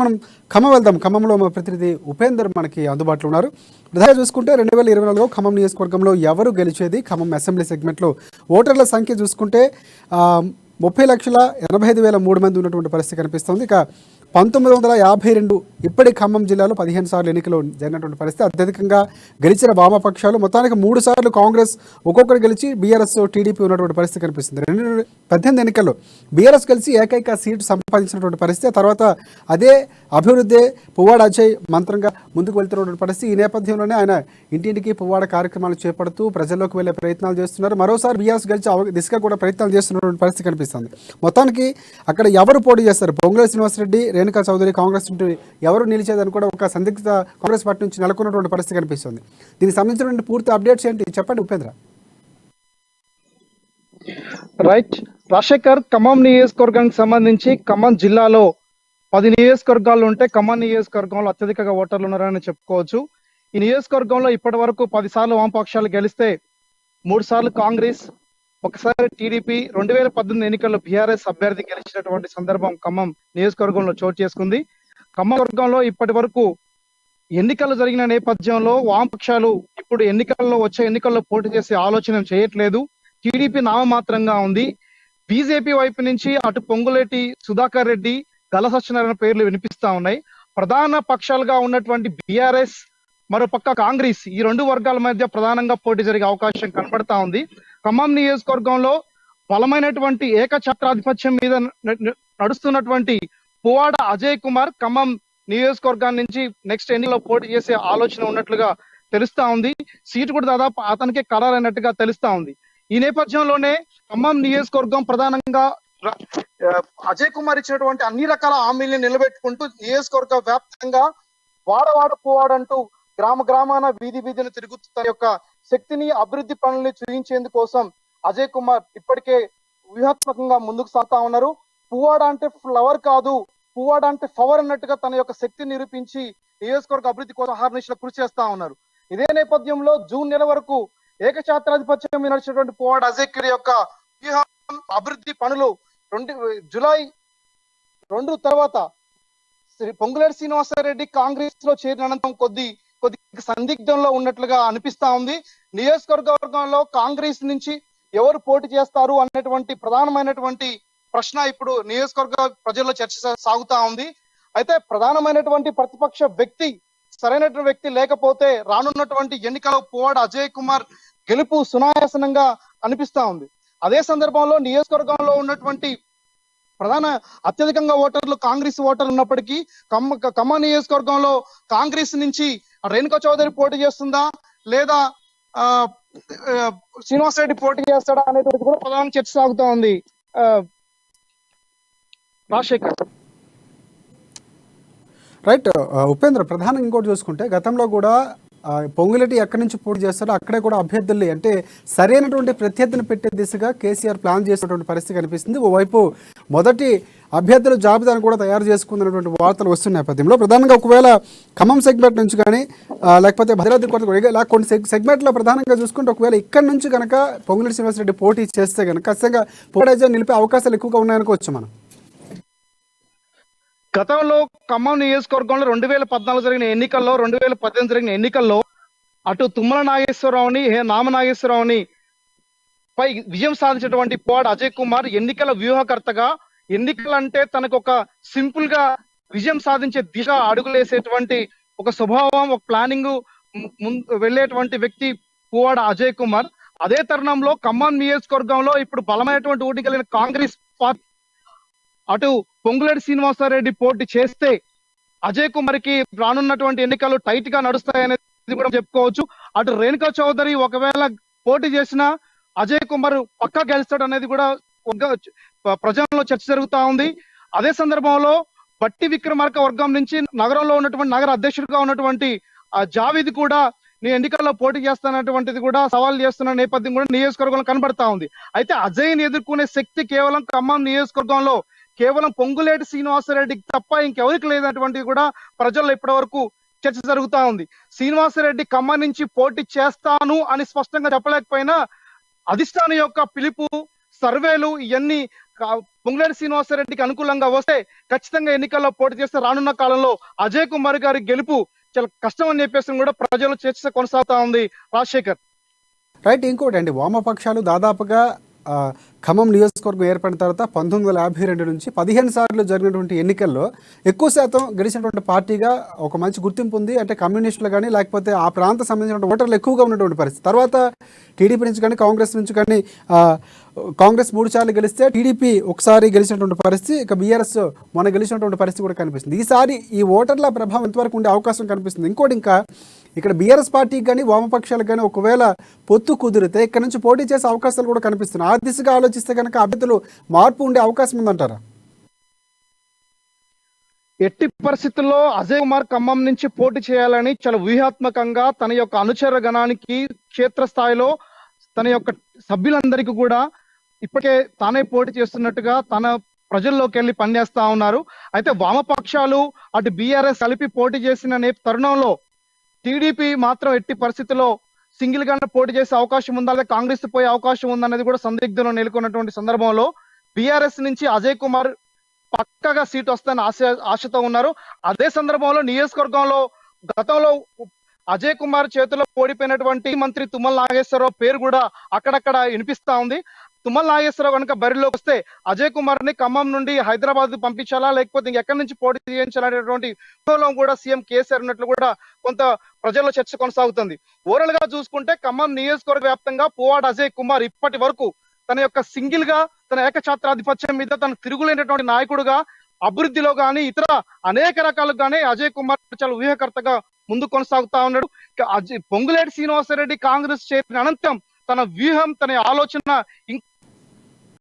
మనం ఖమ్మం వెళ్దాం. ఖమ్మంలో మా ప్రతినిధి ఉపేందర్ మనకి అందుబాటులో ఉన్నారు. ప్రధానంగా చూసుకుంటే 2024లో ఖమ్మం నియోజకవర్గంలో ఎవరు గెలిచేది? ఖమ్మం అసెంబ్లీ సెగ్మెంట్లో ఓటర్ల సంఖ్య చూసుకుంటే 30,85,300 మంది ఉన్నటువంటి పరిస్థితి కనిపిస్తుంది. ఇక 1952 ఇప్పటి ఖమ్మం జిల్లాలో 15 సార్లు ఎన్నికలు జరిగినటువంటి పరిస్థితి. అత్యధికంగా గెలిచిన వామపక్షాలు మొత్తానికి 3 సార్లు కాంగ్రెస్ ఒక్కొక్కరు గెలిచి బీఆర్ఎస్ టీడీపీ ఉన్నటువంటి పరిస్థితి కనిపిస్తుంది. 2018 ఎన్నికల్లో బీఆర్ఎస్ గెలిచి ఏకైక సీటు సంపాదించినటువంటి పరిస్థితి. తర్వాత అదే అభివృద్ధి పువ్వాడ అజయ్ మంత్రంగా ముందుకు వెళ్తున్నటువంటి పరిస్థితి. ఈ నేపథ్యంలోనే ఆయన ఇంటింటికి పువ్వాడ కార్యక్రమాలు చేపడుతూ ప్రజల్లోకి వెళ్లే ప్రయత్నాలు చేస్తున్నారు. మరోసారి బీఆర్ఎస్ గెలిచి దిశగా కూడా ప్రయత్నాలు చేస్తున్నటువంటి పరిస్థితి కనిపిస్తుంది. మొత్తానికి అక్కడ ఎవరు పోటీ చేస్తారు? పొంగులేటి శ్రీనివాసరెడ్డి, రేణుకా చౌదరి కాంగ్రెస్ నుండి ఎవరు నిలిచేదని కూడా ఒక సందిగ్ధ కాంగ్రెస్ పార్టీ నుంచి నెలకొన్నటువంటి పరిస్థితి కనిపిస్తుంది. దీనికి సంబంధించినటువంటి పూర్తి అప్డేట్స్ ఏంటి చెప్పండి ఉపేంద్ర. రైట్ రాజశేఖర్, ఖమ్మం నియోజకవర్గానికి సంబంధించి ఖమ్మం జిల్లాలో 10 నియోజకవర్గాలు ఉంటే ఖమ్మం నియోజకవర్గంలో అత్యధికంగా ఓటర్లు ఉన్నారని చెప్పుకోవచ్చు. ఈ నియోజకవర్గంలో ఇప్పటి వరకు 10 సార్లు వామపక్షాలు గెలిస్తే 3 సార్లు కాంగ్రెస్, ఒకసారి టీడీపీ, 2018 ఎన్నికల్లో బీఆర్ఎస్ అభ్యర్థి గెలిచినటువంటి సందర్భం ఖమ్మం నియోజకవర్గంలో చోటు చేసుకుంది. ఖమ్మం వర్గంలో ఇప్పటి వరకు ఎన్నికలు జరిగిన నేపథ్యంలో వామపక్షాలు ఇప్పుడు వచ్చే ఎన్నికల్లో పోటీ చేసే ఆలోచన చేయట్లేదు. టీడీపీ నామమాత్రంగా ఉంది. బీజేపీ వైపు నుంచి అటు పొంగులేటి సుధాకర్ రెడ్డి, గల సత్యనారాయణ పేర్లు వినిపిస్తా ఉన్నాయి. ప్రధాన పక్షాలుగా ఉన్నటువంటి బీఆర్ఎస్, మరోపక్క కాంగ్రెస్, ఈ 2 వర్గాల మధ్య ప్రధానంగా పోటీ జరిగే అవకాశం కనబడతా ఉంది. ఖమ్మం నియోజకవర్గంలో బలమైనటువంటి ఏకఛత్రాధిపత్యం మీద నడుస్తున్నటువంటి పువ్వాడ అజయ్ కుమార్ ఖమ్మం నియోజకవర్గాన్ని నుంచి నెక్స్ట్ ఎన్నికల్లో పోటీ చేసే ఆలోచన ఉన్నట్లుగా తెలుస్తా ఉంది. సీటు కూడా దాదాపు అతనికే ఖరారైనట్టుగా తెలుస్తా ఉంది. ఈ నేపథ్యంలోనే ఖమ్మం నియోజకవర్గం ప్రధానంగా అజయ్ కుమార్ ఇచ్చినటువంటి అన్ని రకాల హామీల్ని నిలబెట్టుకుంటూ నియోజకవర్గ వ్యాప్తంగా వాడవాడ పువ్వాడంటూ గ్రామ గ్రామాన వీధి వీధిని తిరుగుతూ తన యొక్క శక్తిని, అభివృద్ధి పనుల్ని చూపించేందుకోసం అజయ్ కుమార్ ఇప్పటికే వ్యూహాత్మకంగా ముందుకు సాగుతా ఉన్నారు. పువ్వాడ అంటే ఫ్లవర్ కాదు, పువ్వాడ అంటే పవర్ అన్నట్టుగా తన యొక్క శక్తిని నిరూపించి నియోజకవర్గ అభివృద్ధి కోసం అహర్నిశలు కృషి చేస్తా ఉన్నారు. ఇదే నేపథ్యంలో జూన్ నెల వరకు ఏకఛత్రాధిపత్యం మీద నడిచినటువంటి పువ్వాడ అజయ్ యొక్క వ్యూహం, అభివృద్ధి పనులు జూలై 2 తర్వాత పొంగులేటి శ్రీనివాసరెడ్డి కాంగ్రెస్ లో చేరిన అనంతరం కొద్ది సందిగ్ధంలో ఉన్నట్లుగా అనిపిస్తా ఉంది. నియోజకవర్గంలో కాంగ్రెస్ నుంచి ఎవరు పోటీ చేస్తారు అనేటువంటి ప్రధానమైనటువంటి ప్రశ్న ఇప్పుడు నియోజకవర్గ ప్రజల్లో చర్చ సాగుతా ఉంది. అయితే ప్రధానమైనటువంటి ప్రతిపక్ష వ్యక్తి, సరైనటువంటి వ్యక్తి లేకపోతే రానున్నటువంటి ఎన్నికలో పువ్వాడ అజయ్ కుమార్ గెలుపు సునాయాసనంగా అనిపిస్తా ఉంది. అదే సందర్భంలో నియోజకవర్గంలో ఉన్నటువంటి ప్రధాన అత్యధికంగా ఓటర్లు కాంగ్రెస్ ఓటర్లు ఉన్నప్పటికీ ఖమ్మం నియోజకవర్గంలో కాంగ్రెస్ నుంచి రేణుకా చౌదరి పోటీ చేస్తుందా లేదా శ్రీనివాసరెడ్డి పోటీ చేస్తాడా అనేటువంటి కూడా ప్రధాన చర్చ సాగుతా ఉంది. రాజశేఖర్. రైట్ ఉపేంద్ర, ప్రధానంగా ఇంకోటి చూసుకుంటే గతంలో కూడా పొంగులేటి ఎక్కడి నుంచి పోటీ చేస్తారో అక్కడే కూడా అభ్యర్థుల్ని అంటే సరైనటువంటి ప్రత్యర్థిని పెట్టే దిశగా కేసీఆర్ ప్లాన్ చేసినటువంటి పరిస్థితి కనిపిస్తుంది. ఓవైపు మొదటి అభ్యర్థుల జాబితాను కూడా తయారు చేసుకున్నటువంటి వార్తలు వస్తున్న నేపథ్యంలో ప్రధానంగా ఒకవేళ ఖమ్మం సెగ్మెంట్ నుంచి కానీ లేకపోతే భద్రాద్రి కొత్త ఇలా కొన్ని సెగ్మెంట్లో ప్రధానంగా చూసుకుంటే ఒకవేళ ఇక్కడి నుంచి కనుక పొంగులేటి శ్రీనివాసరెడ్డి పోటీ చేస్తే కనుక ఖచ్చితంగా పోటీ నిలిపే అవకాశాలు ఎక్కువగా ఉన్నాయనుకోవచ్చు మనం. గతంలో ఖమ్మం నియోజకవర్గంలో 2014 జరిగిన ఎన్నికల్లో, 2018 జరిగిన ఎన్నికల్లో అటు తుమ్మల నాగేశ్వరరావుని, నామ నాగేశ్వరరావుని పై విజయం సాధించినటువంటి పువ్వాడ అజయ్ కుమార్ ఎన్నికల వ్యూహకర్తగా, ఎన్నికలంటే తనకు ఒక సింపుల్ గా విజయం సాధించే దిశ అడుగులేసేటువంటి ఒక స్వభావం, ఒక ప్లానింగ్ వెళ్ళేటువంటి వ్యక్తి పువ్వాడ అజయ్ కుమార్. అదే తరుణంలో ఖమ్మం నియోజకవర్గంలో ఇప్పుడు బలమైనటువంటి ఓటు కలిగిన కాంగ్రెస్ పార్టీ అటు పొంగులేటి శ్రీనివాసరెడ్డి పోటీ చేస్తే అజయ్ కుమార్ కి రానున్నటువంటి ఎన్నికలు టైట్ గా నడుస్తాయనేది కూడా చెప్పుకోవచ్చు. అటు రేణుకా చౌదరి ఒకవేళ పోటీ చేసినా అజయ్ కుమార్ పక్కా గెలుస్తాడు అనేది కూడా ప్రజల్లో చర్చ జరుగుతా ఉంది. అదే సందర్భంలో బట్టి విక్రమార్క వర్గం నుంచి నగరంలో ఉన్నటువంటి నగర అధ్యక్షుడిగా ఉన్నటువంటి జావీద్ కూడా నీ ఎన్నికల్లో పోటీ చేస్తున్నటువంటిది కూడా సవాల్ చేస్తున్న నేపథ్యం కూడా నియోజకవర్గంలో కనబడతా ఉంది. అయితే అజయ్ని ఎదుర్కొనే శక్తి కేవలం ఖమ్మం నియోజకవర్గంలో కేవలం పొంగులేటి శ్రీనివాసరెడ్డికి తప్ప ఇంకెవరికి లేనటువంటిది కూడా ప్రజల్లో ఇప్పటి వరకు చర్చ జరుగుతా ఉంది. శ్రీనివాసరెడ్డి ఖమ్మం నుంచి పోటీ చేస్తాను అని స్పష్టంగా చెప్పలేకపోయినా అధిష్టానం యొక్క పిలుపు, సర్వేలు ఇవన్నీ పొంగులేటి శ్రీనివాసరెడ్డికి అనుకూలంగా వస్తే ఖచ్చితంగా ఎన్నికల్లో పోటీ చేస్తే రానున్న కాలంలో అజయ్ కుమార్ గారి గెలుపు చాలా కష్టం అని చెప్పేసి కూడా ప్రజలు చర్చ కొనసాగుతా ఉంది రాజశేఖర్. రైట్, ఇంకోటి అండి, వామపక్షాలు దాదాపుగా ఖమ్మం నియోజకవర్గం ఏర్పడిన తర్వాత 1952 నుంచి 15 సార్లు జరిగినటువంటి ఎన్నికల్లో ఎక్కువ శాతం గెలిచినటువంటి పార్టీగా ఒక మంచి గుర్తింపు ఉంది. అంటే కమ్యూనిస్టులు కానీ లేకపోతే ఆ ప్రాంత సంబంధించిన ఓటర్లు ఎక్కువగా ఉన్నటువంటి పరిస్థితి. తర్వాత టీడీపీ నుంచి కానీ కాంగ్రెస్ నుంచి కానీ కాంగ్రెస్ 3 సార్లు గెలిస్తే టీడీపీ ఒకసారి గెలిచినటువంటి పరిస్థితి, ఇక బీఆర్ఎస్ మొన్న గెలిచినటువంటి పరిస్థితి కూడా కనిపిస్తుంది. ఈసారి ఈ ఓటర్ల ప్రభావం ఎంతవరకు ఉండే అవకాశం కనిపిస్తుంది? ఇంకోటి, ఇంకా ఇక్కడ బీఆర్ఎస్ పార్టీకి కానీ వామపక్షాలకు కానీ ఒకవేళ పొత్తు కుదిరితే ఇక్కడ నుంచి పోటీ చేసే అవకాశాలు కూడా కనిపిస్తున్నాయి. ఆ దిశగా ఆలోచిస్తే కనుక అభ్యర్థులు మార్పు ఉండే అవకాశం ఉందంటారా? ఎట్టి పరిస్థితుల్లో అజయ్ కుమార్ ఖమ్మం నుంచి పోటీ చేయాలని చాలా వ్యూహాత్మకంగా తన యొక్క అనుచర గణానికి క్షేత్రస్థాయిలో తన యొక్క సభ్యులందరికీ కూడా ఇప్పటికే తానే పోటీ చేస్తున్నట్టుగా తన ప్రజల్లోకి వెళ్ళి పనిచేస్తా ఉన్నారు. అయితే వామపక్షాలు అటు బీఆర్ఎస్ కలిపి పోటీ చేసిన తరుణంలో టీడీపీ మాత్రం ఎట్టి పరిస్థితుల్లో సింగిల్ గానే పోటీ చేసే అవకాశం ఉందా, లేదా కాంగ్రెస్ పోయే అవకాశం ఉందనేది కూడా సందిగ్ధంలో నెలకొన్నటువంటి సందర్భంలో బీఆర్ఎస్ నుంచి అజయ్ కుమార్ పక్కగా సీట్ వస్తాయని ఆశతో ఉన్నారు. అదే సందర్భంలో నియోజకవర్గంలో గతంలో అజయ్ కుమార్ చేతిలో ఓడిపోయినటువంటి మంత్రి తుమ్మల నాగేశ్వరరావు పేరు కూడా అక్కడక్కడ వినిపిస్తా ఉంది. తుమ్మల నాగేశ్వరరావు కనుక బరిలోకి వస్తే అజయ్ కుమార్ ని ఖమ్మం నుండి హైదరాబాద్ పంపించాలా, లేకపోతే ఇంకెక్కడి నుంచి పోటీ చేయించాలనేటువంటి కూడా సీఎం కేసీఆర్ ఉన్నట్లు కూడా కొంత ప్రజల్లో చర్చ కొనసాగుతుంది. ఓవరాల్ గా చూసుకుంటే ఖమ్మం నియోజకవర్గ వ్యాప్తంగా పువ్వాడ అజయ్ కుమార్ ఇప్పటి వరకు తన యొక్క సింగిల్ గా తన ఏకఛత్రాధిపత్యం మీద తన తిరుగులేనటువంటి నాయకుడుగా అభివృద్ధిలో గాని ఇతర అనేక రకాలుగా గానీ అజయ్ కుమార్ చాలా వ్యూహకర్తగా ముందు కొనసాగుతా ఉన్నాడు. పొంగులేటి శ్రీనివాసరెడ్డి కాంగ్రెస్ చేరిన అనంతరం తన వ్యూహం, తన ఆలోచన